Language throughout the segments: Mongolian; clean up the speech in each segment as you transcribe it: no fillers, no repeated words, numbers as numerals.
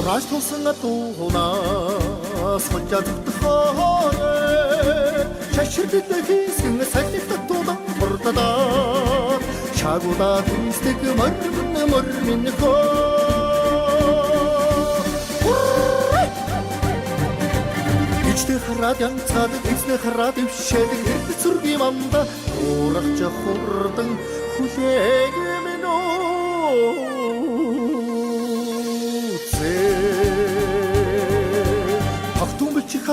Ураж тулсан атуунаас хожаадтахаарэ шаширдэл хийсэн салхилт тулан бурдадаа шагуулаа дийсдэг мормин Ичтэй хараад янцаад эзнээ хараад ившээдэг эрд зүргийн манда уурах хурдан хүлээгэмэн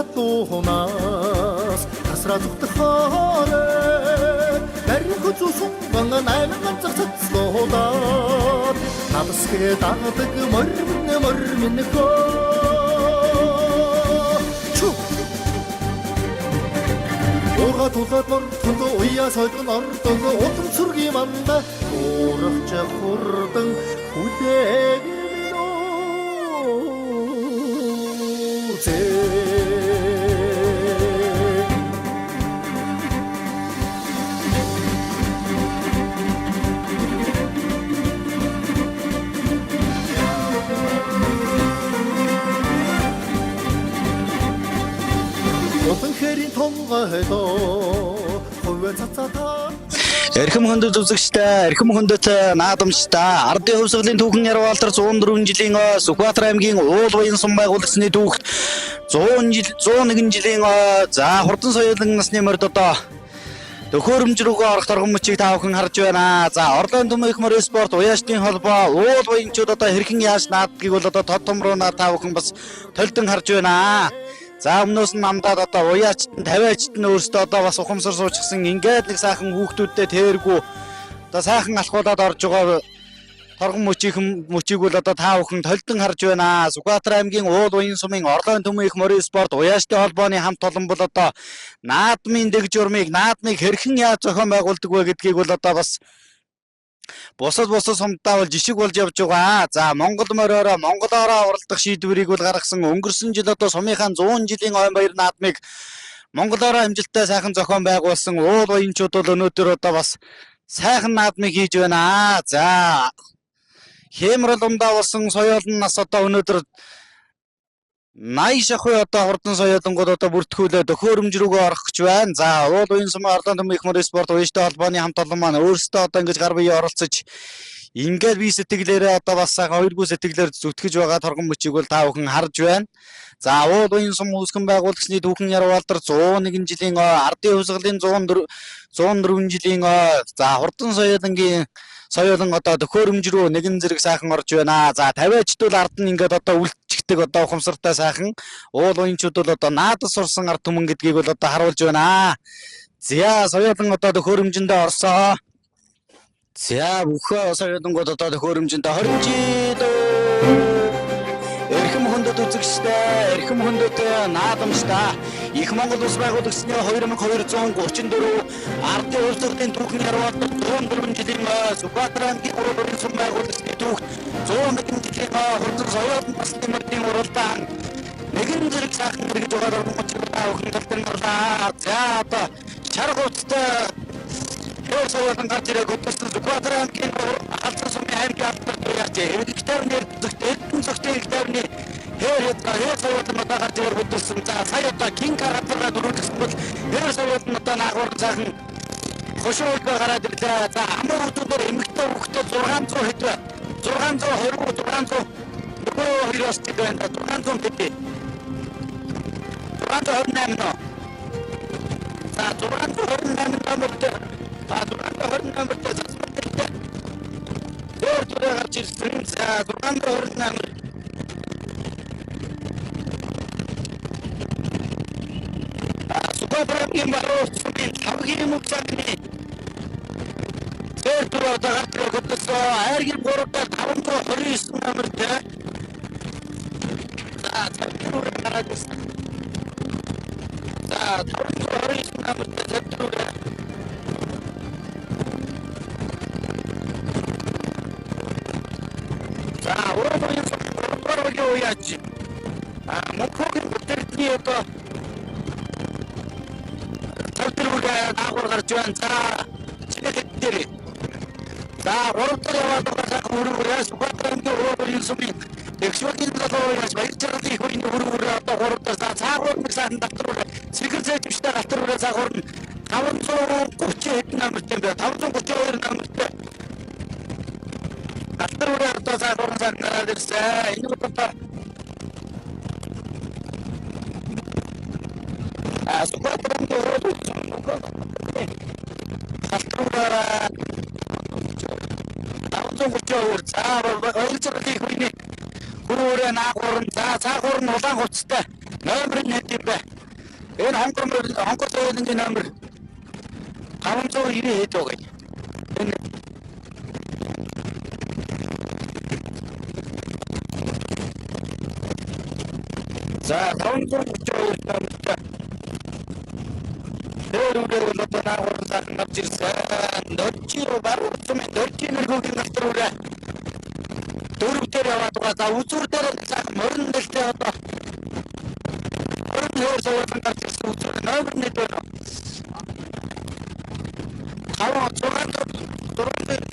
хатуунаас тасраа зүгтхаарэ нарийн хөзүүсэн ганган аймаг цаццлуудаад намсгээ даадаг мормин чу Ууга тулаад мортон уяа сойдон ордон утам сүргийн манда уурах хурдан хүлээгэмэн Эрхэм хөндөд үзэгчтэй, эрхэм хөндөд наадамчтай ардын хувьсгалын түүхэн Ярваалтар 104 жилийн Сүхбаатар аймгийн Уул Баян сум байгуулагчны түүхт 101 жилийн за хурдан соёлын насны морьд одоо төхөөрөмж рүүгээ орох торгон мөчийг та бүхэн харж байна. За Орлон Төмөн их морь спорт уяачны холбоо Уул Баянчууд одоо хэрхэн яаж нааддгийг бол одоо тод томроо та бүхэн бас толдон харж байна. За өмнөөс нь намдаад одоо уяачт нь 50-ачт нь өөрсдөө одоо бас ухамсар суучихсан ингээд нэг сайхан хүүхдүүдтэй тэргүү одоо сайхан алхуулаад орж байгаа торгон мөчийг бол одоо та бүхэн толдон харж байна. Сүхбаатар аймгийн Уул Баян сумын Орлон Төмөн их морь спорт уяачны холбооны хамт олон бол одоо наадмын дэг журмыг наадмыг хэрхэн яаж зохион байгуулдаг вэ гэдгийг бол одоо бас бусад сумдаа бол жишг болж явж байгаа. За Монгол мориороо монголоороо уралдах шийдвэрийг бол гаргасан өнгөрсөн жил одоо сумынхаа 100 жилийн ойн баяр наадмыг монголоороо амжилттай сайхан зохион байгуулсан Уул Баянчууд бол өнөөдөр одоо бас сайхан наадмыг хийж байна. За Хэмрэл ундаа болсон соёолн нас одоо өнөөдөр 80 шахуу одоо хурдан соёолонгод одоо бүртгүүлээ төхөөрөмж рүүгээ орох гэж байна. За Уул Баян сумын Орлон Төмөн их морь спорт уяачтай холбооны хамт олон маань өөрсдөө одоо ингэж гар бие оролцож ингээд бие сэтгэлээрээ одоо бас сайхан хоёргүй сэтгэлээр зүтгэж байгаа торгон мөчийг бол та бүхэн харж байна. За Уул Баян сум үүсгэн байгуулагчны түүхэн Ярваалтар 101 жилийн ардын хувьсгалын 104 жилийн за хурдан соёлон одоо төхөөрөмж рүү нэгэн зэрэг сайхан орж байна. За 50-ачтуул ард нь ингээд одоо үлдчихдэг одоо ухамсартай сайхан Уул Баянчууд бол одоо наадас сурсан ард түмэн гэдгийг бол одоо харуулж байна. За соёлон одоо төхөөрөмжөндөө орсоо. За бүхөө соёлонгод одоо төхөөрөмжөндөө хоригжид эрхэм хөндөд үзэгчтэй, эрхэм хөндөд наадамчтай их Монгол улс байгуулагчны 2234 ардын хувьсгалын түүхэн Ярваалтар 104 жилийн Сүхбаатар аймгийн Уул Баян сум байгуулагчны түүхт 101 жилийн хурдан соёлын насны морьдын уралдаан нэгэн зэрэг сайхан хэрэгж байгаа ормочтой өхөн талбарлаа. За одоо чарга уттай соёлын гарч ирэх өдөртөө Сүхбаатар аймгийн Алдан сумын аймгийн албан яач эрдэгтэр нэр зөвхөн гектарны хэр соёлын одоо гарч ирэх өдөртөө за сая одоо кинкар хатгаа дөрөвдсөн бол хэр соёлын одоо наагур сайхан хошоолд гараад ирлээ. За амар хүмүүсээр эмэгтэй хүүхдээ 600 хэд вэ? 620 нөгөө хоёроос тийм байна. 600 хэд вэ? 628 нөө. За 628 номертэй. За 628 номертэй засмалтай. Өөр төрөөр гарч ирсэн. За 628. Сүхбаатар аймгийн Баруусгийн хамгийн мөвчний тэр төрөөр гарч ирэх хөдөлсөө айргийн 3-529 номертэй. За тэр гараад ирсэн. За 529 номертэй тэр төрөөр. За Уул Баян сум уяач. Мөнхөгийн бүтээлчний одоо төлөвлөгөө дагуур гарч байна. За чигээр. За 3 дахь яваад байгаа хүрээ Сүхбаатар аймгийн Уул Баян сумын Экспортын залуу яаж баяр жаргалын их хуйны хөрөөр одоо 3 дахь цаагуур нэг сайхан давтар сэгэр зэжвчтэй давтар цаагуур нь 530 хэдэн номертэй бай 532 номертэй давтар одоо цаагуур нь гараад ирсэн. Энэ удаа Сухатрам дөрөв халтураараа 530 баяр жаргалын их хуйны хөрөөрөө наагуурн цаагуур нь улаан хуцтай номер нь хэд юм бэ? Энэ Хонгор соёлын номер 590 хэд вэ? Энэ за 530 номертай дөрөвдөө одоо наагуурн цаахан авч ирсэн. Дөрчиро баруун цомын дөрчинэр хөгийн галтруулаа дөрөв дээр яваад байгаа. За үзүүр дээр морин нэлтэй одоо морин хөр соёлын гарч ирсэн үзүүр номер нь дээр хаваа 6 дээр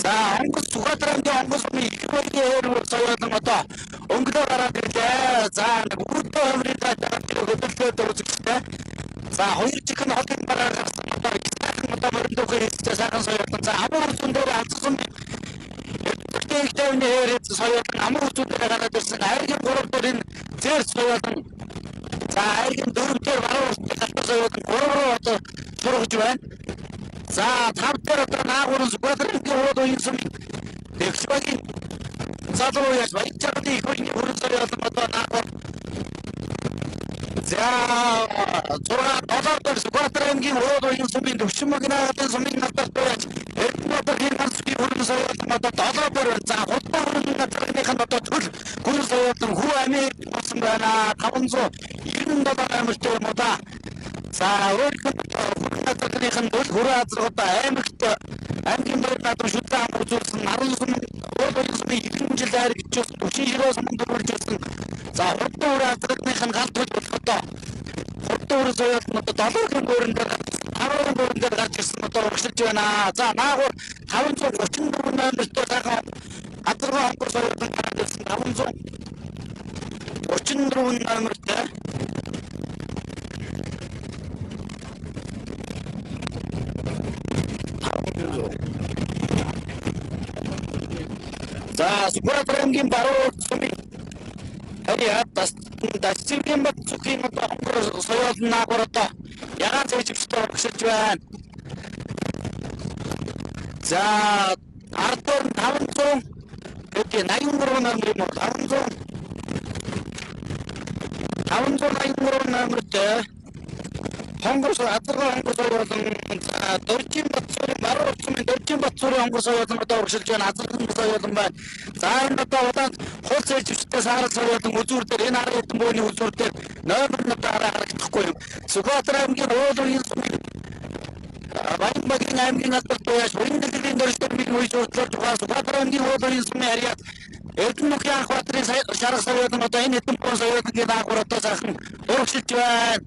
за Хонгор Сухатрамгийн Хонгор их баяр соёлын одоо өнгөлөө гараад ирлээ. За нэг үүдээ хөврийн хөдөлгөөд үзэгчтэй. За 2 чихэн хотын бараар гарсан одоо ихсэн одоо морин дөхөр хийсэн сайхан соёлын за амур зүүн дээр анцсан Тэхтэйний хэрэг соёлын амур зүүн дээр гараад ирсэн. Айргийн 3 дээр энэ зэр соёлын за айргийн 4 дээр баруун талбар соёлын 3 руу одоо сургаж байна. За 5 дээр одоо наагуурын Сухатрамгийн ууд уян сум Экспортын залуу яаж баяр жаргалын их хуйны хөрөн соёлын одоо наагур за 6 Сухатрамгийн ууд уян сумын төвшин магнатын сумын натарт байж Эрдэнэтийн ганцхан хөрөн соёлын одоо 7 бор за хутбаа хөрөн натархын одоо төл хөрөн соёлын хүү Америк болсон байна 597 амиртай юм да. За өөрөөр натархын төл хөрөн азар одоо аймгийн байр наадам шүтэн үзүүлсэн 19 ууд уян сумын 20 жил хайр гэж 40 ширээ самд дөрвөлжсэн. За хутбаа хөрөн азрын галт болох одоо хурдан соёлын одоо 7 гөрөн дээр 10 гөрөн дээр гарч ирсэн одоо урагшилж байна. За наагур 534 номертой сайхан Адраа Хонгор соёлын гараад ирсэн 534 номертой за Сухатрамгийн баруун сумын харьяа дасцгийн бат зүгийн одоо Хонгор соёлын наагур одоо ягаан зэжигчтэй урагшилж байна. За ардор 500 83 номер юм 583 номертэй Хонгор Адраа Хонгор соёлын Дөржин Батцуурын баруун цомын Дөржин Батцуурын Хонгор соёлын одоо урагшилж байна. Азрын соёлын байна. За энэ одоо улаан хул зэжигчтэй саарал соёлын үзүүр дээр энэ 10 хэдэн бууны үзүүр дээр номер нь харагдахгүй юм. Сухатрамгийн ууд уян сумын Баян аймгийн алдарт байж Уяндэлийн дөрөвдөрмийн үеж урдлаж байгаа Сухатрамгийн ууд уян сумын харьяат Эрдэнэтийн анх баатрын шарах соёлын одоо энэ хэдэн буун соёлын наагур одоо сайхан урагшилж байна.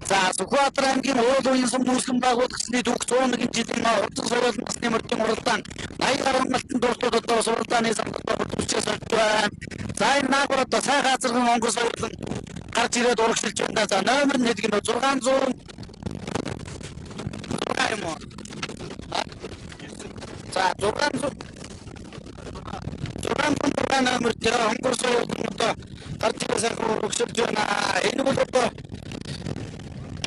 За Сухатрамгийн ууд уян сум нүүрсэн байгууллагын түүх 101 жилийн урдсан соёлын насны мөрдийн уралдаан 80 гаруй налтан дуртууд одоо суралдааны самбар бүрдүүлж байна. За энэ наагур одоо сайхан азрын Хонгор соёлын гарч ирээд урагшилж байна. За номер нь хэд гэнэ 600 за 600 номер дээр Хонгор соёлын одоо гарч ирээд сайхан урагшилж байна. Энэ бол одоо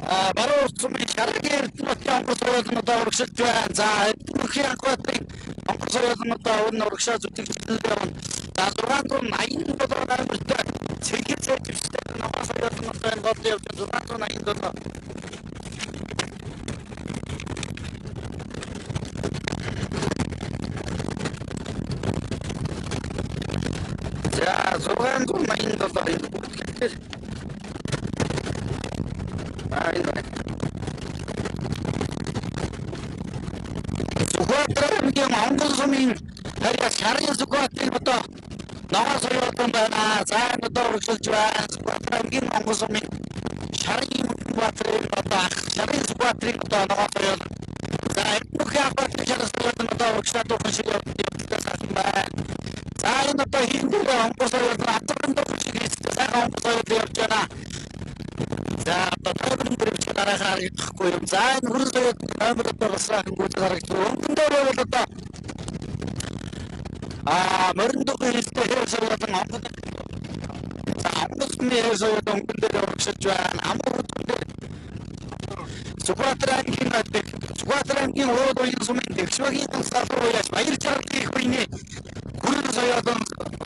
баруун цомын шаргийн Эрдэнэтийн Хонгор соёлын одоо урагшилж байна. За Эрдэнэтийн анх баатрын Хонгор соёлын одоо өнөө урагшаа зүтгэгдэлтэй байна. За 687 номертэй цэгэр зэжигчтэй нохоо соёлын одоо энэ гол явж 687 за 687 бүгд Сухатрамгийн Хонгор сумын харьяа шарын Сухатрын одоо ногоо соёлын байна. За энэ одоо урагшилж байна. Сухатрамгийн Хонгор сумын шарын Сухатрын одоо шарын Сухатрын одоо ногоо соёл. За апарт чаргасан одоо урагшаа дуухан шиг явдал таасан байна. За энэ одоо хиндээ онгоцоор атган дуухан шиг хийхдээ сайхан онгоцоор явж байна. За одоо төгрөн бүрч дараагаар идэхгүй юм. За энэ хүрэн соёод номероор басрах гүйж харагдсан. Өнгөн дээр бол одоо морин дуухан хийхдээ хэрэг соёодан онгоц. За онгоцны хэрэг соёод өнгөн дээр урагшиж байна. Амрууд дээр Сүхбаатарын уулын сумын Тэгшвагийн салбар уяаж баяр жаргалын их үений хүрэн соёодон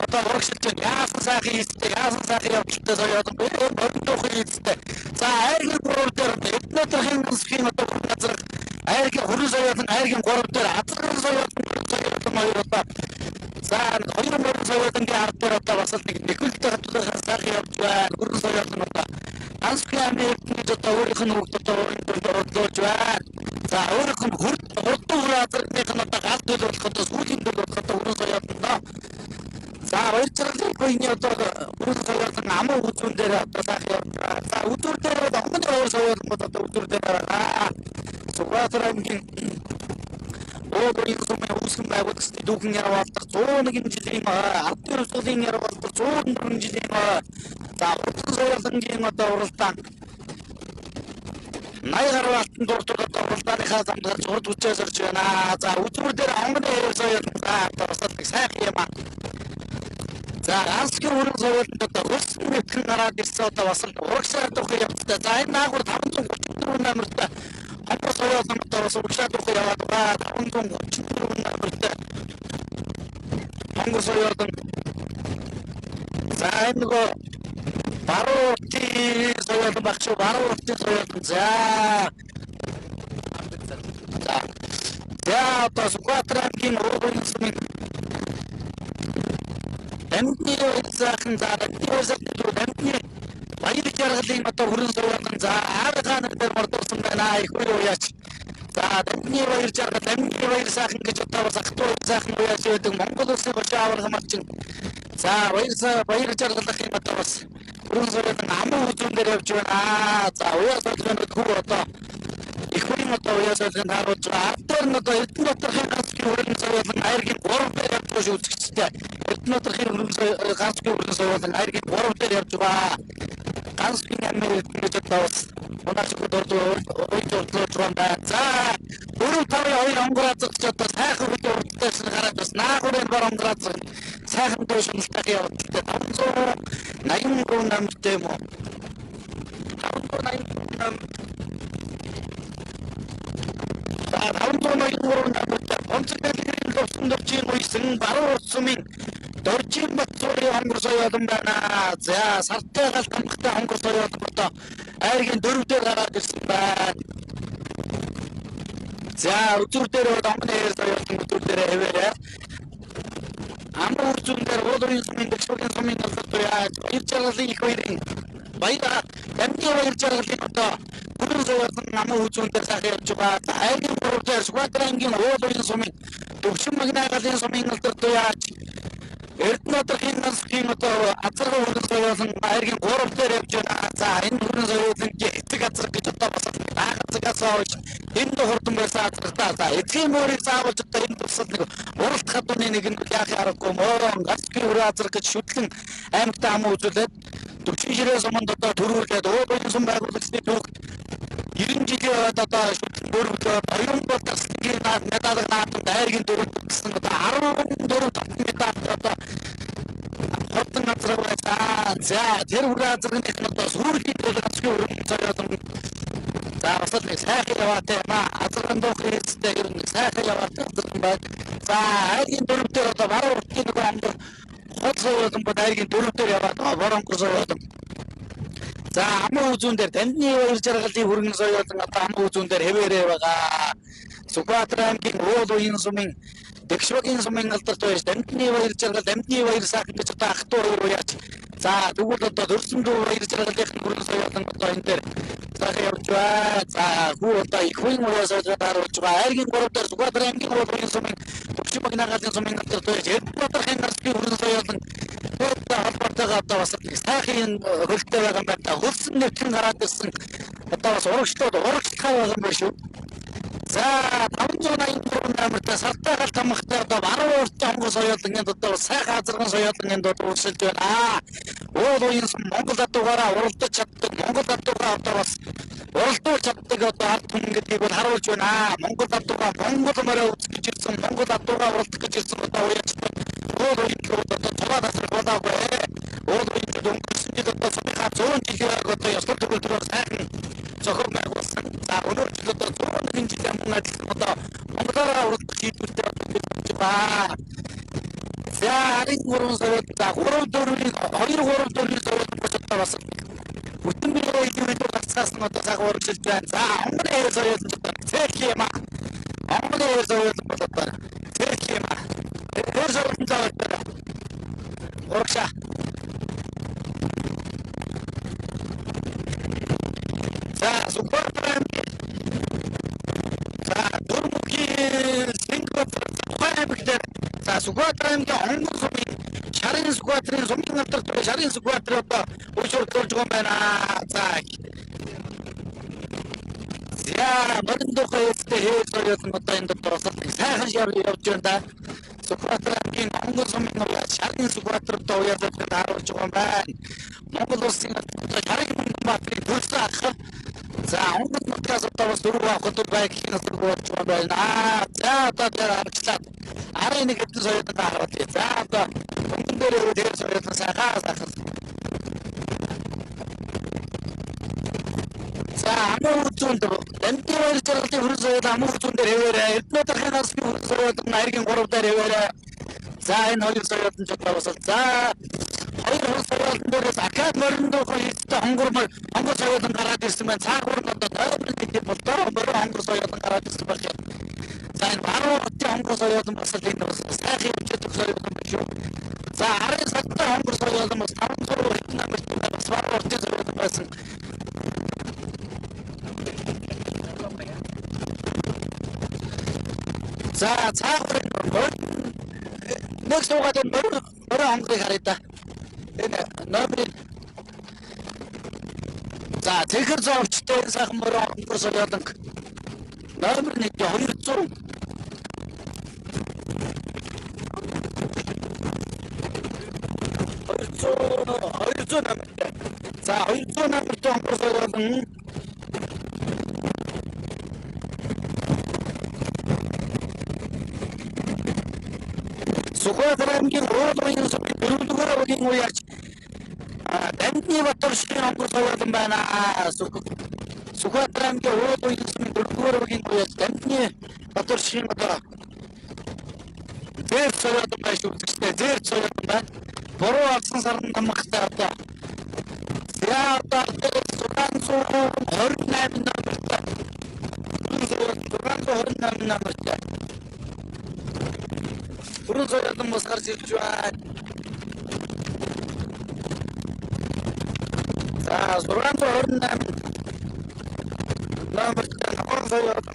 одоо урагшилж байна. Яасан сайхан хийстэй, яасан сайхан явдалтай соёодон морин дуухан хийстэй. За айргийн 3 дээр Эднэтрийн мусхийн одоо хүрэн газар айргийн хүрэн соёодон айргийн 3 дээр азарган соёодон хоёр одоо за хоёр морин соёодонгийн ард дээр одоо бас нэг нэхэлтэй хатлагаас сайхан явж байна. Хүрэн соёодон одоо Ансканы нэг одоо өөрийнх нь хөгдөд орлуулж байна. За өөрийнх нь хурдан хураацрыг нь одоо галт төлөвлөх одоо сүүлийн төлөвлөх одоо хүрэн соёодондоо. За баяр жаргалын үений одоо хүрэн соёодон амуу үзүүн дээр одоо сайхан явж байна. За үзүүр дээр онгоцны өөр соёодон одоо үзүүр дээр байгаа. Сүхбаатарын уулын сумын үүсгэн байгуулагчдын дүүхэн ярвалдах 101 жилийн ардын өсвөлийн ярвалдах 104 жилийн за уран соёлын одоо уралдаан 80 гаруй алтан дуртууд одоо уралдааныхаа замдгаар зурд хүчээс орж байна. За үзүүр дээр онгоцны хэрэг соёлын одоо бас нэг сайхан юм аа. За ганцхан хүрэн соёлд одоо өссөн мэтгэн гараад ирсэн одоо бас урагшаа дуухан явцтай. За энэ наагур 534 номертой Хонгор соёлын одоо бас урагшаа дуухан яваад байгаа 534 номертой Хонгор соёлын за энэ нөгөө баруун соёлын багш баруун соёлын за одоо Сүхбаатарын уулын сумын Дамтны сайхан за дамтны баяр жаргалын одоо хүрэн соёлын за хааны дээр мордсон байна. Их үе уяач. За дамтны баяр жаргал дамтны баяр сайхан гэж одоо бас ахтуу сайхан уяач байдаг Монгол улсын гочоо аврах марчин. За баяр жаргалын одоо бас хүрэн соёлын амуу үзүүн дээр явж байна. За уяач болгоно хүү одоо их үеийн одоо уяач болгоно харуулж байгаа. Ардаар нь одоо Эднэтрийн ганцхан хүрэн соёлын айргийн 3 дээр явж байгаа үзэгчтэй. Эднэтрийн ганцхан хүрэн соёлын айргийн 3 дээр явж байгаа. Ганцхан амир гэж одоо бас унаач хөдөлж байна. За 4-5-2 онгоцогч одоо сайхан үйл урдтайс гараад бас наагуурын бор онгоцог сайхан дуушмалтай явдалтай 583 намтай юм уу? 583 нам. За 583 намтай онцгойн ловсон дөржин уйсан баруун сумын Доржин Батцуурын хонгор соёолон байна. За сартай галт хамгатай хонгор соёолон одоо айргийн 4 дээр гараад ирсэн байна. За үзүүр дээр онгоцны хэрэг соёолон үзүүр дээр хэвээрээ амруу үзүүр дээр уулын сумын Тэгшвагийн сумын талбарт яаж баяр жаргалын их үеийн баяр дамжин баяр жаргалын одоо хүрэн соёолон амруу үзүүр дээр сайхан явж байгаа. Айргийн 3 дээр Сүхбаатарын уулын сумын Төвшин магнагалын сумын талбарт яаж Эднэтрийн ганцхан одоо азарган хүрэн соёолын айргийн 3 дээр явж байна. За энэ хүрэн соёолын эцэг азар гэж одоо бас агацгаас оож энэ хурдан байсан азартаа за эцгийн мөрийг заавалж одоо энэ тусал нэг уралт хадууны нэг нь яах аргагүй моорон ганцхан хүрэн азар гэж шүтлэн аймагтаа хамаа үзүүлээд Төвшин ширээ суманд одоо төрүүлээд уулын сум байгуулагчдын түүхт 90 жилийн үед одоо шүтлэн бүрүүлээд оюун бодлогын медаль наадамд айргийн 4 гэсэн одоо 14 медаль одоо хотын газар байгаа. За тэр хүрээ азрын их одоо сүргийн төлөвлөсөн өргөн соёолон за бас нэг сайхан яваатай азрын дуух хэрэгцээ ер нь сайхан яваатай азрын байна. За айргийн 4 дээр одоо баруун уртын нэг амд хот соёолон бод айргийн 4 дээр яваад боронгор соёолон за амуу үзүүн дээр дамжны баяр жаргалын хүрэн соёолон одоо амуу үзүүн дээр хэвээрээ байгаа. Сүхбаатарын уулын сумын Тэгшвагийн сумын алдарт байж дамжны баяр жаргал дамжны баяр сайхан гэж одоо ахтуу уяач. За тэгвэл одоо дөрсөн дүү баяр жаргалын хүрэн соёолон одоо энэ дээр сайхан явж байна. За хүү одоо их үеийн уяас харуулж байгаа. Айргийн 3 дээр Сүхбаатарын уулын сумын Төвшин магнагалын сумын алдарт байж Эднэтрийн ганцхан хүрэн соёолон одоо холбоотойгоо одоо бас сайхан хөлтэй байгаа юм байна. Хөлсөн нэвтэн гараад ирсэн одоо бас урагшлууд урагшлахаа байгаа юм байна шүү. За 583 номертай Салтайгал тамхтай одоо баруун уртын хонгор соёлонгийн дотор сайхан азарган соёлонгийн дотор үргэлжилж байна. Уул уян Монгол адуугаараа уралдаж чаддаг, Монгол адуугаа одоо бас уралдуулж чаддаг одоо ард түмэн гэдгийг бол харуулж байна. Монгол адуугаа Монгол морой үзэж ирсэн, Монгол адуугаа уралдах гэж ирсэн одоо уянчтай уул уян одоо цаваа тасрах болоогүй. Уул уян өнгөрсөн жил одоо сумынхаа 100 жилийн одоо ёслол төгөлдрөөр сайхан зохион байгуулсан. За өнөөдөр одоо 101 жилийн өмнө одоо Монголоор уралдах шийдвэртэй болж байна. За харин гурван соёл за 2 3 4 соёл болчиход бас бүтэн биеэ илүү гацгаас нь одоо цаг урагшилж байна. За Монголын соёл нь одоо цээх юм аа. Монголын соёл бол одоо цээх юм аа. Тэр соёл нь одоо урагшаа. За Сүхбаатарын за Дөрмөгийн Сингапур Тухайбэгдэр за Сүхбаатарын хонгор сумын шарын Сүхбаатарын сумын хамтрагт шарын Сүхбаатар одоо үйлчлүүлж байгаа юм байна. За Мөрөндөхөөстэй хөөсөөр одоо энэ дотор сайхан явж байна да. Сүхбаатарын хонгор сумын шарын Сүхбаатар одоо уяалж харуулж байгаа юм байна. Монгол улсын одоо шарын Сүхбаатарын төлсөө ах за хонгор нутгаас одоо бас дөрөв авахд байг хинээс болж байна. За одоо тэр арчлаа. Арын нэг хэдэн соёлд харуулъя. За одоо өмнө дээр тэр соёлд сайхан сайхан. За амуу зүүнд дамтны баяр жаргалын хүрэн соёл амуу зүүн дээр хэвээрээ Эрдэнэтийн насны хүрэн соёл найргийн 3 дээр хэвээрээ. За энэ хоёр соёлд нь жоо бас за хоёр соёлд дээрээс акад мөрөндөө хийхдээ хонгор соёлд гараад ирсэн байна. Цаагуур нь одоо тойрны нэг болдоо хонгор соёлд гараад ирсэн байна. За энэ баруун хотын хонгор соёлд бас энэ бас сайхан хэмжээтэй соёлд байна шүү. За харин саттай хонгор соёлд бас 500 хэдэн намт бас баруун хотын соёлд байсан. За цаагуур нэг суугаад мөрөө хонгорыг харъя да. Энэ номер за тэгэхэр зовчтой сайхан мөрөө хонгор соёлд номер 1 200 номер. За 200 номертой хонгор соёлд Сүхбаатарын уул уян сумын 4-р өгийн уяарч Дамтны Батар ширийн хонгор соёлд байна. Сүхбаатарын уул уян сумын 4-р өгийн уяарч Дамтны Батар ширийн одоо зэр соёлд байна шүү дээ. Зэр соёлд байна. Буруу алсан сарн намхтай одоо яа 628 номертай 628 номертай Бүрэн соёлд мос гарч ирж байна. За 628 номертай хонгор соёлд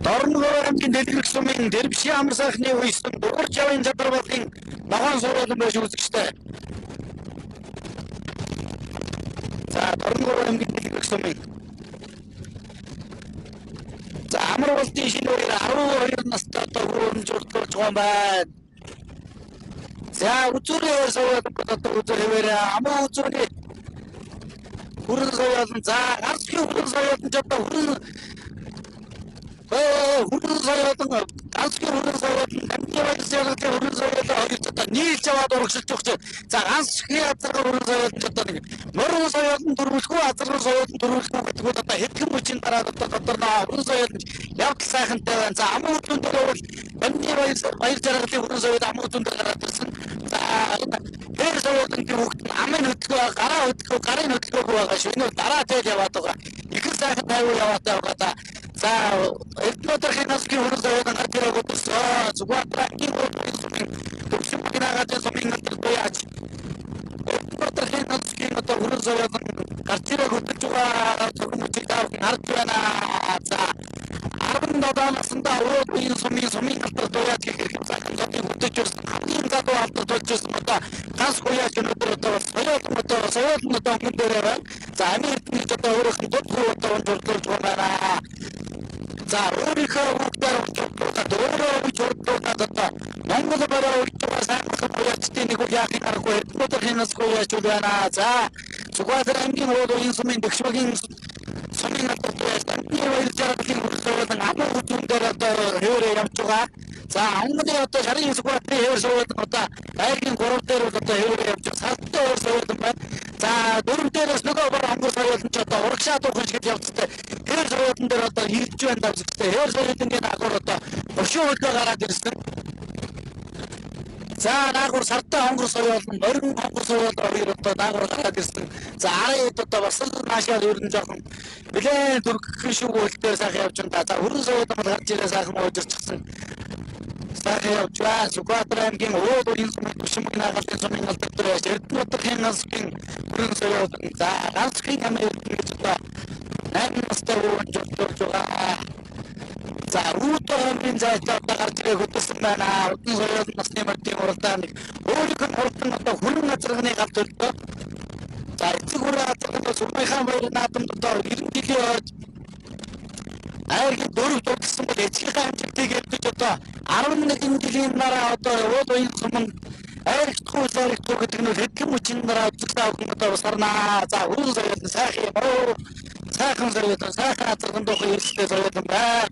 Дорногов аймгийн Дэлгэрэх сумын Дэрбшийн амар сайхны үйсэн Дуурч явын Задарбалын ногоон соёлд байж үзэгчтэй. За Дорногов аймгийн Дэлгэрэх сумын за амар болтын шинэ үеэр 12 настай одоо хөрөмжүүлж байгаа юм байна. За үзүүрээр соёлд одоо үзүүрээр амуу үзүүрээ хүрэн соёлд за ганцхан хүрэн соёлд ч одоо хүрэн соёлд ганцхан хүрэн соёлд дамжин баяр жаргалын хүрэн соёлд орж одоо нийлж аваад урагшилж өгч за ганцхан азарган хүрэн соёлд ч одоо нэг мөрөн соёлд дөрвөлгүй азарган соёлд дөрвөлгүй гэдэг бол одоо хэдхэн мөчийн дараа одоо хүрэн соёлд явдал сайхантай байна. За амуу түнд дээр бол дамжин баяр жаргалын хүрэн соёлд амуу түнд гараад ирсэн. За тэр соёлын хүүхд амын хөдөлгөөн гараа хөдөлгөөн гарын хөдөлгөөн байгаа шүү. Энэ дараа тэл яваад байгаа. Их сайхан тайван яваад байгаа да. За Эрдэнэтийн насны хүрэн соёлд гарч ирэх удаа Сүхбаатарын төвшин гинаагаад сумын нутагт Эрдэнэтийн насны одоо хүрэн соёлд гарч ирэх удаа зөвхөн харж байна. За 17 наснда уул уян сумын нутагт дуяад хийх хэрэг. цодыг хөтөж ирсэн хамгийн гадуу алдар тулж ирсэн одоо ганц хуяач өнөөдөр одоо соёлын одоо өмнө дээрээ байна. За Америкний одоо өөрөөх нь дуд хуу одоо журдлуулж байна. За өөрийнхөө хүүхдээр өөрөө журдлуулаад одоо Монгол бараа өөртөө сайн хуяачдын нэг үе яах юм аргагүй өнөөдөр хинас хуяач байна. За Сүхбаатар аймгийн уулын сумын Дэгшмагийн сумын одоо баяр жаргалын хурцлуулан амын хүчээр одоо хэвээрээ явж байгаа. За өнгөний одоо шарын Сүхбаатарын хэвээр суугаад одоо аймгийн 3 дээр бол одоо хэвээрээ явж байгаа. Салттай өөр суугаад байна. За 4 дээрээс нөгөө бар хонгор суугаад ч одоо урагшаа дуухан шиг явцтай. Хэвээр суугаад дээр одоо ирж байна давсгтай. Хэвээр суугаад агуур одоо бошоо хөдлөө гараад ирсэн. За наагур сартаа хонгор соёолн морин хонгор соёол хоёр одоо наагур гараад ирсэн. За арайд одоо бас л наашаад өрн жоохон нэлээд дөргөх шиг үйлдэл сайхан явж байна. За хөрөн соёол бол гарч ирээ сайхан уужирчихсан. Сайхан явж байгаа. Сүхбаатар аймгийн уулын сумын Дэгшмагийн агаалтын сумын алдар дээр Эрдэнэт ганцгийн хөрөн соёол. За ганцгийн Америкт одоо 8 настай өвөн жолтолж байгаа. За үүдэн зайтай одоо гарч ирээ хөдөлсөн байна. Удын соёол насны мөрдийн уралдаан нэг өөрийнх нь уралдан одоо хүрэн газарганы галт төлдөө. За эцэг хүрээ газарганд Сүрмайхан баярын наадамд одоо 90 жилийн хойд аймгийн дөрөв дурдсан бол эцгийнхээ амжилтыг эвдэж одоо 11 жилийн дараа одоо уулын суманд айрхтгүй сайрхтгүй гэдэг нь хэдхэн мөчийн дараа үзэгтэй авах одоо сарнаа. За үрэн соёол сайхан юм уу? Сайхан соёол сайхан газарганд ухаан эрсдэл соёол юм байна.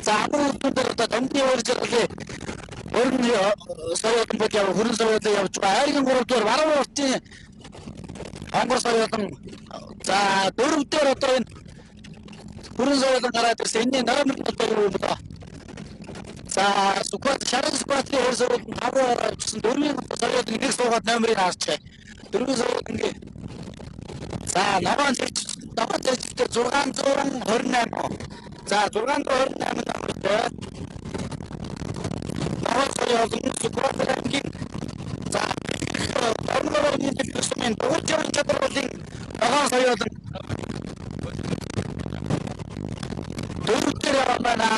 За амруудад одоо томдны өөр жаргалын өрн соёол бод яв хөрөн соёол явж байгаа. Аймгийн 3 дугаар баруун уртын хонгор соёол. За 4 дээр одоо энэ хөрөн соёол гараад ирсэн. Энэний номер одоо юу вэ? За Сүхбаатар шарын Сүхбаатарын хөрөн соёол 5-аар авчихсан. 4-ийн соёол нэг суугаад номерыг харчих. 4-ийн соёол ингээ. За ногоон зэрэгтэй 628. За 628 номертэй. Ногоон соёол Сүхбаатар аймгийн за Орнолын дэвсмэн дөрвөн чадварлын ногоон соёол дөрвдөр явна.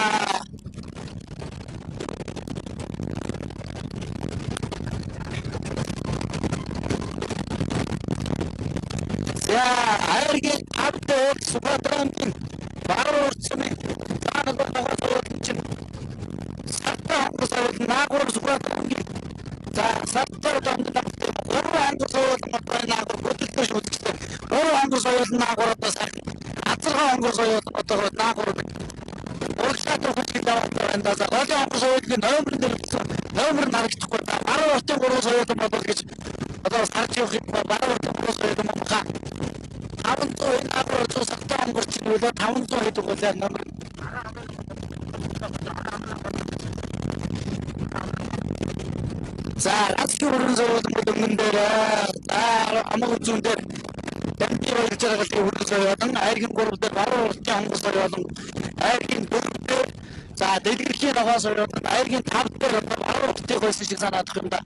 За аймгийн апдейт Сүхбаатарын баруун уртсмын цаанаг ногоон соёол чинь сартаа хонгор соёол наагур Сүхбаатарын за сартаа дамдагтай гурван хонгор соёол наагур хөдөлгөөш үзчихсэн. Гурван хонгор соёол наагур одоо сайхан азархан хонгор соёол одоо наагур урагшаа дуухан даваад байна. За голын хонгор соёолын номер дээр номер харагдахгүй. Баруун уртын 3 соёол бодвол гэж одоо сарч явах юм баруун уртын 3 соёол юм баха. 500 энэ агуур сартаа хонгор чинь үлээ 500 хэдэг болоо номер. За ачуурын соёол мөн дээр амаг зүүн дээр дамжиж байж байгаа хөрөн соёол аймгийн 3 дээр баруун уртын хонгор соёол аймгийн 4 дээр за дэлгэрхийн ногоон соёол аймгийн 5 дээр баруун уртын хойсон шиг санаадах юм да.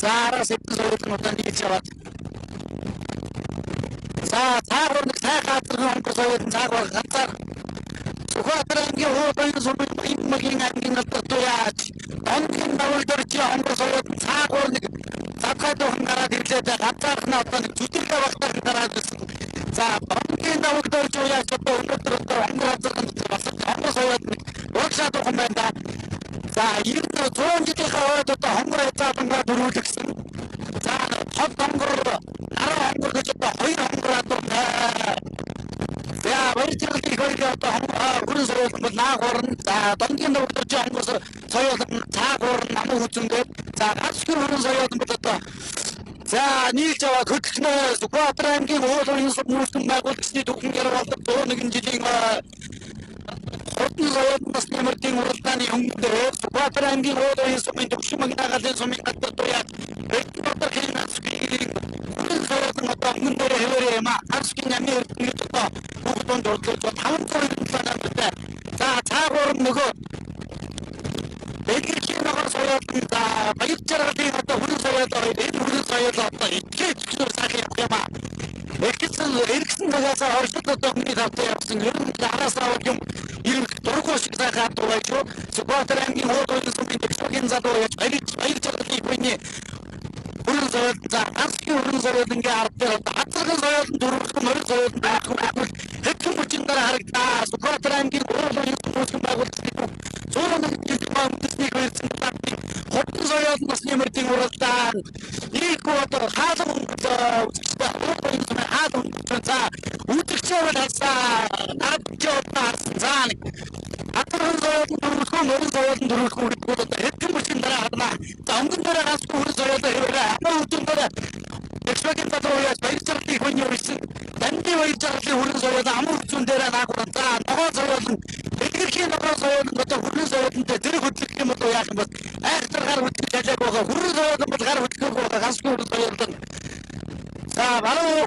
За араас эдгээр соёол нь нийлж яваад за цаагаар нэг сайхан хонгор соёол цаагаар ганцаар Сүхбаатар аймгийн уулын сумын Иммагийн аймгийн алдар туяач онгийн давалдорч хонгор соёол цаагаар нэг цаадхай дуухан гараад ирлээ ганцаар нь одоо нэг зүтгэл багтаар гараад ирсэн. За онгийн давалдорч уяач одоо өнөөдөр хонгор газарганд бас хонгор соёол урагшаа дуухан байна да. За 100 жилийн хойд одоо хонгор хязгаарлангаа дөрвөлгсөн. За хот хонгор араа хонгор гэж одоо 2 хонгор адуун за баяр жаргалын хоёрын одоо хөрөн соёол бол наагуурн за донгийн докторч хонгор соёол цаагуурн намуу хүчнгээд за ганцхан хөрөн соёол бол одоо за нийлж аваад хөдөлгөнөө Сүхбаатар аймгийн уулын сумын байгуулагчдын түүхэн яргалдаг 101 жилийн хурдан соёол насны мөрдийн уралдааны өмнө Сүхбаатар аймгийн уулын сумын Дэгшмагийн агаалтын сумын алдар туяач Эрдэнэт ганцгийн хөрөн соёол одоо өмнө дээр хэвээрээ юм ганцгийн Америкт одоо бүгдэн дурдлж 500 планеттай за цаагаар нөгөө дэлгэрхийн ногоон соёол за баяр жаргалын одоо хөрөн соёол энэ хөрөн соёол одоо итгэж сайхан юм аа. эргэсэн цагаасаа оршид одоо миний тавтай явсан. Ер нь араас авах юм ирэх дургуй шиг сайхан байгаа шүү. Сүхбаатар аймгийн Уулын сумын Дэвшгийн залуу яаж баяр жаргалын хүний Уран зоёл за анхны уран зоёл ингээ ард дээр хацрагын зоёл дөрвөн морин зоёл байхгүй хэдхэн бүчин дараа харагдаа. Сүхбаатар аймгийн Уулын сумын байгууллагын зургийн дэвшгийн хэрэгцээ татсан хотын зоёл насны мөрдийн уралдаан их одоо хаалга үзэгчтэй Уулын сумын хаалга за үзэгчээр хасаа надад заа нэг хацрагын зоёл дөрвөн морин зоёл дөрвөн гэдэг хэдхэн бүчин дараа хадна. За өнгөн дараа хас уран зоёл Амтунда Дэвшгийн залуу яаж баяр жаргалын хүний өрсөн дамжин баяр жаргалын хүрэн зоёл амын хүчүүн дээр наагууран за ногоо зоёл дэлгэрхийн ногоо зоёл одоо хүрэн зоёлонтой зэрэг хөдлөх юм бол яах юм бол айхтар гар хөдлөх ялаг байгаа хүрэн зоёл бол гар хөдлөх байгаа ганцхан хүрэн зоёл за баруун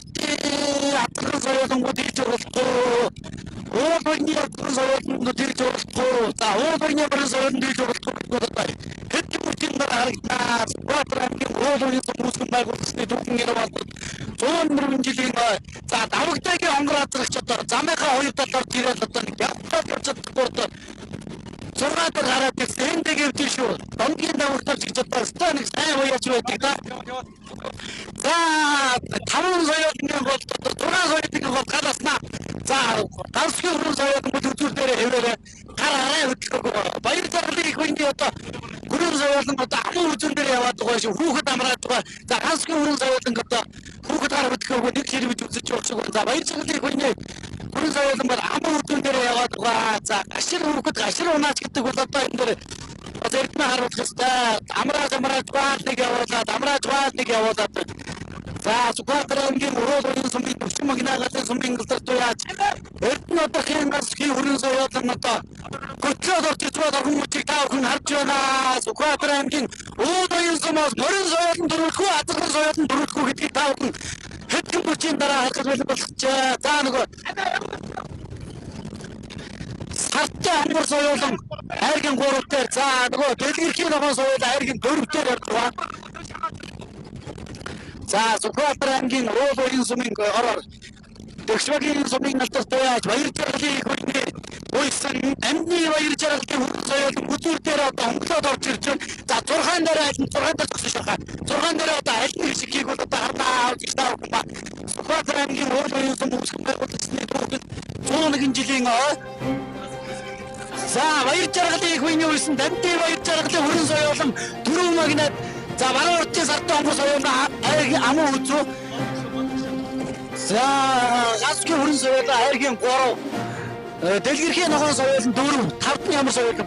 хацрагын зоёлонгууд ирж оролцоо Уулын зоёлонд ирж оролцоо за уулын зоёлонд ирж оролцоо хэдэн бүхэн дараа харагдана. Сүхбаатар аймгийн Уулын сумын байгууллагын түүхэн яруу 100 жилийн за давагтайгийн онгор азрагч одоо замынхаа хоёр талаар ирээд одоо явтал явж чадахгүй одоо 6 дахь хараад ирсэн дэгэвдэн шүү. Донгийн давагтайч гэж одоо станик сайн уяач байдаг да. За 5 соёлын бол 6 соёлын бол галаснаа. За ганцхан уран соёлын бол үзүүр дээр хэвээрээ гар арай хөдлөх баяр жаргалын хүний одоо гүрэн соёлын одоо амын үзүүр дээр яваад байгаа шүү. Хүүхэд амраад байгаа. За ганцхан уран соёлын одоо хүүхэд гар хөдлөх нэг хэрэг үзэж явах шиг. За баяр жаргалын хүний гүрэн соёлын бол амын үзүүр дээр яваад байгаа. За гашир хүүхэд гашир унаач гэдэг бол одоо энэ дээр Эрдэнэ харуулах ёстой. Амрааж баал нэг явуулаад за Сүхбаатар аймгийн Уулын сумын Өвчин магнагатын сумын галдарт яаж Эрдэнэ одоогийн ганцхан хүрэн соёлын одоо гоцлоод орж ирж байгаа хүмүүсийг та бүхэн харж байна. Сүхбаатар аймгийн Уулын сумаас морин соёлын дөрвөлгүй хацрагын соёлын дөрвөлгүй гэдгийг та бүхэн хэдхэн бүчийн дараа харах болчихжээ. За нөгөө Сартаа ангар соёлон айргийн 3 дээр за нөгөө дэлгэрхийн ногоон соёл айргийн 4 дээр явдаг. За Сүхбаатар аймгийн Уулын сумын ороор Дэвшгийн сумын алдарт яаж баяр жаргалын хүний уйсан амьдны баяр жаргалын хүрэн соёл үзүүр дээр одоо онцлоод орж ирж байна. За 6 дээр 6 дээр төгсөж байгаа. 6 дээр одоо аль нэг шиггийг бол одоо харнаа гэж таахгүй. Сүхбаатар аймгийн Уулын сум үүсгэн байгуулалтын түүхэд 101 жилийн за баяр жаргалын хүний уйсан дамжин баяр жаргалын хүрэн соёлон дөрвөн магнат за баруун уртын сартаа онгор соёлон амын үзүү за ганцхан хүрэн соёлон айргийн 3 дэлгэрхийн ногоон соёлон 4 5 ямар соёлон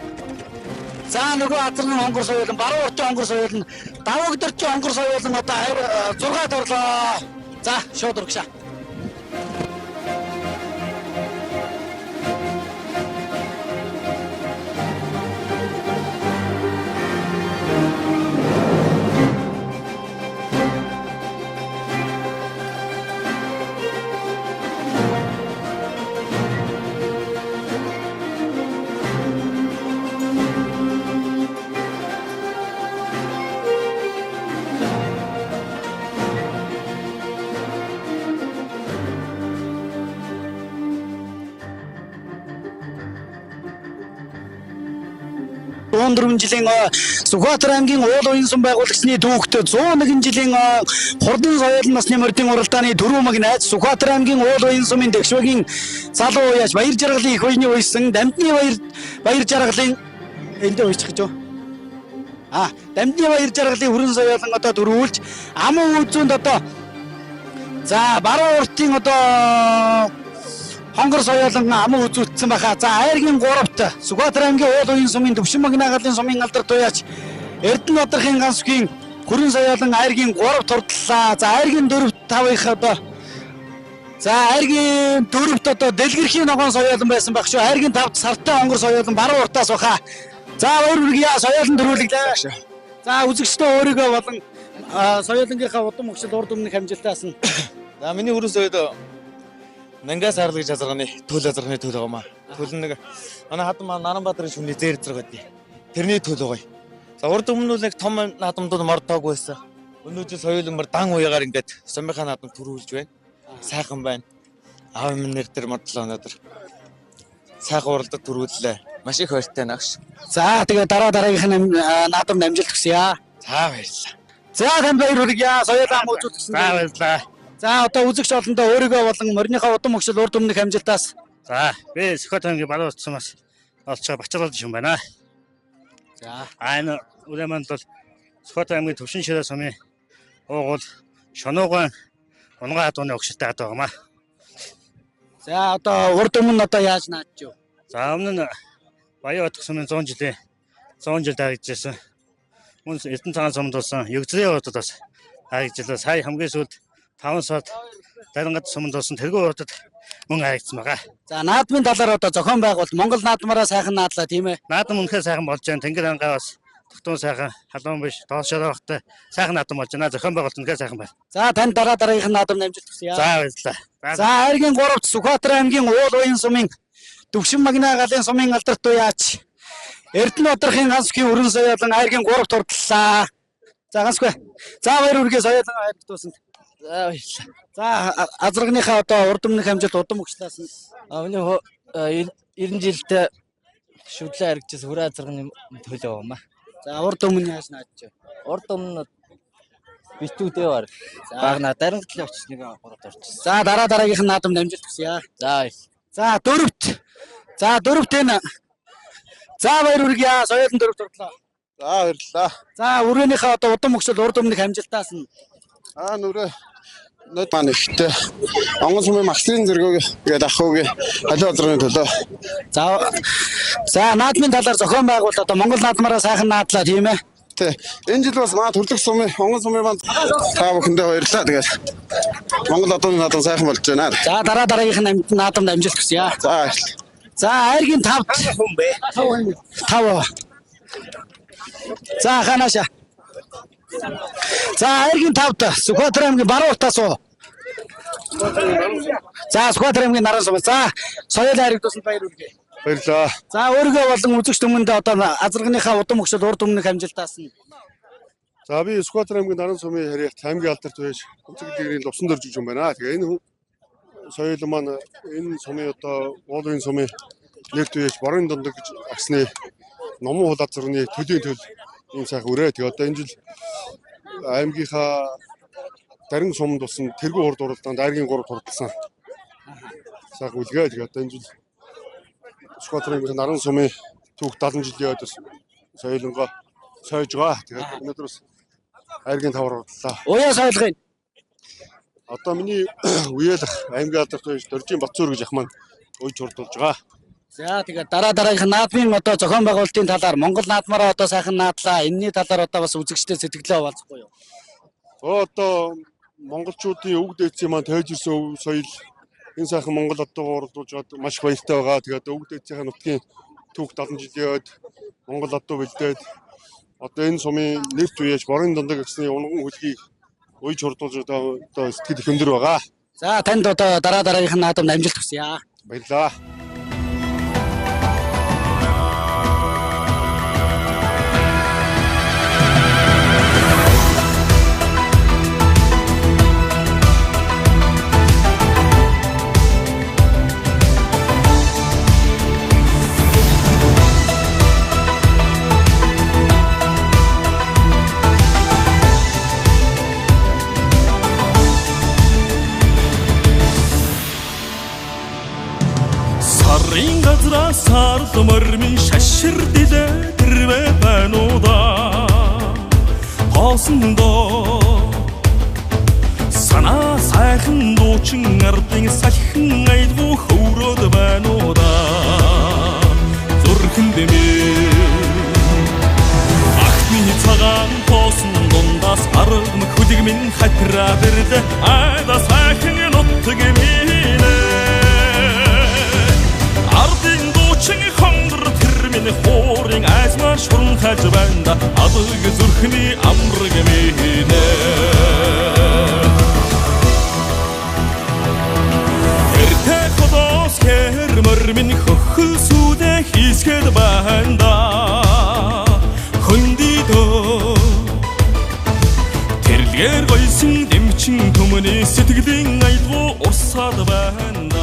за нөгөө хацрагын онгор соёлон баруун уртын онгор соёлон давагдорчийн онгор соёлон одоо 6 орлоо за шууд урагшаа. Дөрвөн жилийн Сүхбаатар аймгийн Уулын сум байгуулагчны түүхт 101 жилийн хурдан соёлын насны мордын уралдааны дөрвөн магнайз Сүхбаатар аймгийн Уулын сумын Дэвшгийн залуу яаж баяр жаргалын их үеийн уйсан дамжны баяр жаргалын энд уйчих гэж юу? Дамжны баяр жаргалын хүрэн соёлон одоо дөрвүүлж амын үзүүнд одоо за баруун уртын одоо хонгор соёлон амын үзүүлсэн баха. За айргийн 3-т Сүхбаатар аймгийн Уулын сумын Өвчин магнагатын сумын алдарт туяач Эрдэнэ одоогийн ганцхан хүрэн соёлон айргийн 3 турдлаа. За айргийн 4-5-ийнх одоо за айргийн 4-т одоо дэлгэрхийн ногоон соёлон байсан байх шүү. Айргийн 5-т сартаа хонгор соёлон баруун уртаас баха. За өөр үргийа соёлон дөрвүүлээ. За үзэгчдээ өөрийгөө болон соёлонгийнхаа удам өгшил урд өмнөх хамжилтаас нь за миний хүрэн соёл Нангаас харлагч азарганы төл азарганы төл байгаамаа. Төл нэг манай хадам Наранбаатарын шүний зэр зэрэг байдیں۔ Тэрний төл байгаа. За урд өмнө нь том хадамдууд мордоог байсан. Өнөө жил соёлын мөр дан уягаар ингээд сумынхаа хадам төрүүлж байна. сайхан байна. Аав минь нэр дээр модлоо өнөөдөр. Сайхан уралдад түрүүллээ. Маш их баяртай нагш. За тэгээ дараагийнх нь наадамд амжилт хүсье. За баярлалаа. За танд баяр хүргье. Соёлаа мууцуулсан. За баярлалаа. За одоо үзэгч олондоо өөрийгөө болон морьныхаа удам өгшөл урд өмнөх амжилтаас. За би Сүхбаатар аймгийн Балуун утсаас олж байгаа Бачаалал юм байна. За энэ үлэмэнд бол Сүхбаатар аймгийн Төвшин ширээ сумын уугуул Шоноогаан унган хадууны өгшөлтэй хад байгаамаа. за одоо урд өмнө одоо яаж наадж юу? За өмнө нь Баян Утга сумын 100 жил дагажсэн. Мөн Эрдэнэ цагаан сумд болсон Югзрийн урдад бас харагдчихлаа. Сая хамгийн сүүлд 5 сард Дарангад сумд болсон тэргүй урдад мөн харагдсан байгаа. За наадмын талаар одоо зохион байгуулалт Монгол наадмаараа сайхан наадлаа тийм ээ. Наадам үнэхээр сайхан болж байна. Тэнгэр ангаа бас тогтун сайхан, халуун биш, тоошороо багтай сайхан наадам болж байна. Зохион байгуулалт үнэхээр сайхан байна. За танд дараагийнх нь наадамд амжилт хүсье. За баярлалаа. За айргийн 3-т Сүхбаатар аймгийн Уул уян сумын Төвшин Магна галын сумын алдарт уяач Эрдэнэ Одрохын Гансүхийн өрн соёолон айргийн 3-т хурдлаа. За Гансүхэ. За баяр хүргэе соёолон айргт туусанд. За баярлалаа. За азрагныхаа одоо урд өмнөх амжилт удам өгчлээс нь. Миний 90 жилдээ шүдлээ харагдчихсан хүрээ азрагны төлөө юмаа. За урд өмнө яаж наадж вэ? Урд өмнө битүүдээ бар. Багна дарангат л очиж нэг 3-т орчихсон. За дараагийнх нь наадамд амжилт хүсье. За баярлалаа. За дөрөвт. За дөрөвт энэ. За баяр хүргэе соёолон дөрөвт хурлаа. За баярлалаа. За өрөөнийхөө одоо удам өгшөл урд өмнөх амжилтаас нь. Нүрэ нөт маань ихтэй онгон сумын магстрын зэргөөг тэгээд ахуугийн халиу азрын төлөө. За наадмын талаар зохион байгуулалт одоо Монгол наадмаараа сайхан наадлаа тийм ээ. Тэ энэ жил бас маа төрлөх сумын онгон сумын банд та бүхэндээ баярлалаа. Тэгээд Монгол одооны наадам сайхан болж байна. За дараагийнх нь наадамд амжилт хүсье. За баярлалаа. За айргийн 5 хүн бэ. 5. За ханааша. За айргийн 5-т Сүхбаатар аймгийн Баруун утаас уу. За Сүхбаатар аймгийн Наран сум. За соёл айрыг тусалж баяр хүргэе. Баярлалаа. За өөрийгөө болон үзэгч хүмүүнд одоо азрагныхаа удам өгшөл урд өмнөх амжилтаас нь. За би Сүхбаатар аймгийн Наран сумын харьяат аймгийн алдарт байж өнцөг дэгрийн лувсан дөрж юм байна. Тэгээ энэ соёл маань энэ сумын одоо уулын сумын нэрт үеж борын дундаг гэж агсны номон хул азрагны төлийн төл ийм сайхан өрөө. Тэгээ одоо энэ жил аймгийнхаа дарин сумд болсон тэргүй урд уралдаанд айргийн 3 хурдсан. Сайхан үлгээ. Тэгээ одоо энэ жил Сүхбаатар аймгийн Наран сумын түүх 70 жилийн өдөр соёлонгоо сойж байгаа. Тэгээд өнөөдөр бас айргийн 5 хурдлаа. Уяа соёлгын. Одоо миний үеэлх аймгийн алдарт байж Доржийн Батцуур гэж ах маань уйж хурдулж байгаа. За тэгээд дараагийнх нь наадмын одоо зохион байгуулалтын талаар Монгол наадмаараа одоо сайхан наадлаа. Энэний талаар одоо бас үзэгчтэй сэтгэлээ хуваалцахгүй юу? Одоо монголчуудын өвөг дээдсийн маань тойж ирсэн өв соёл энэ сайхан Монгол одоогоо уралдуулж байгаа маш их баяртай байгаа. Тэгээд өвөг дээдсийн нутгийн түүх 70 жилийн өд Монгол одоо бэлдээд одоо энэ сумын нэрт үеэж борын дундаг гэсний унган хөлгийг уйж хурдуулж одоо сэтгэл их өндөр байгаа. За танд одоо дараагийнх нь наадамд амжилт хүсье. Баярлалаа. Сарын газраас сард морьмын шашир дилээ тэрвэ байна уу да хоосондоо санаа сайхан дуучин ардын салхин айлгуу хөврөөд байна уу да зүрхэн дэмээ ахны цагаан тоосон дундаас аргам хүлэг минь хатраа бэрдэ айда сайхан нутг минь ардын дуучин хонгор тэрмэн хуурын айсмар шурн хаж байна адаг зүрхний амраг минь эртэ ходос хэр мөрмин хөхсүдэ хийсгэд байна хөндидөө тэрлэгэр гойс Эвсэн дэмчин төмөний сэтгэлийн аялуу урсаад байна.